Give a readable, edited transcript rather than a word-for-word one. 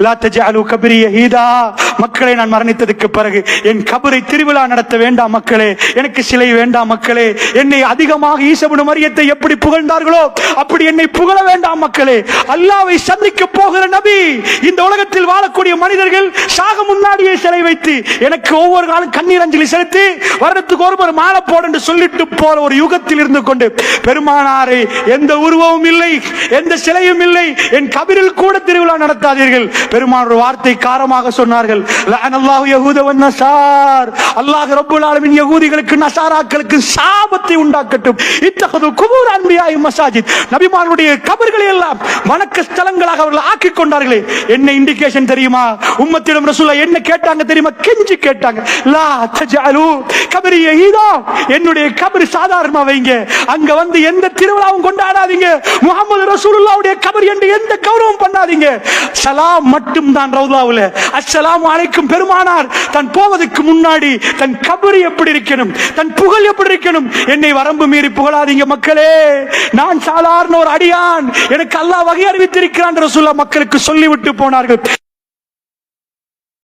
லா தஜஅலு Capri யஹீதா, மக்களே நான் மரணித்ததுக்கு பிறகு என் கபரை திருவிழா நடத்த வேண்டாம் மக்களே, எனக்கு சிலை வேண்டாம் மக்களே, என்னை அதிகமாக ஈசா இப்னு மரியத்தை எப்படி புகழ்ந்தார்களோ அப்படி என்னை புகழ வேண்டாம் மக்களே. அல்லாஹ்வை சந்திக்க போகிற நபி, இந்த உலகத்தில் வாழக்கூடிய மனிதர்கள் சாக முன்னாடியே சிலை வைத்து எனக்கு ஒவ்வொரு நாளும் கண்ணீர் அஞ்சலி செலுத்தி வருடத்துக்கு ஒருவர் மாலை போடு என்று சொல்லிட்டு போற ஒரு யுகத்தில் இருந்து கொண்டு பெருமானாரை எந்த உருவமும் இல்லை, எந்த சிலையும் இல்லை, என் கபரில் கூட திருவிழா நடத்தாதீர்கள். பெருமான் ஒரு வார்த்தை காரமாக சொன்னார்கள், லஅனல்லாஹு யஹூத வன் நஸார், அல்லாஹ் ரப்பல் ஆலமீன் யஹூதிகளுக்கு நஸாராக்களுக்கு சாபத்தை உண்டாக்கட்டும். இத்தகது குபூர் அன்பியாஇ மசாஜித், நபிமார்களுடைய கபர்களை எல்லாம் வணக்க ஸ்தலங்களாக அவர்கள் ஆக்கிக் கொண்டார்களே. என்ன இண்டிகேஷன் தெரியுமா? உம்மத்திடம் ரசூலுல்லாஹ் என்ன கேட்டாங்க தெரியுமா? கெஞ்சி கேட்டாங்க, லா தஜஅலு கபரி யஹீதா, என்னுடைய கபர் சாதாரணமா வைங்க, அங்க வந்து எந்த திருவிழாவும் கொண்டாடாதீங்க, முஹம்மது ரசூலுல்லாஹ்வுடைய கபர் என்று எந்த கௌரவம் பண்ணாதீங்க, சலாம் மட்டும் தான் ரவுதாவுல. அஸ்ஸலாமு அலைக்கும். பெருமானார் தன் போவதற்கு முன்னாடி தன் கபர் எப்படி இருக்கணும், தன் புகழ் எப்படி இருக்கணும், என்னை வரம்பு மீறி புகழாதீங்க மக்களே, நான் சாதாரண ஒரு அடியான், எனக்கு அல்லாஹ் வகை அறிவித்திருக்கிறான் ரசூலுல்லாஹ் மக்களுக்கு சொல்லிவிட்டு போனார்கள்.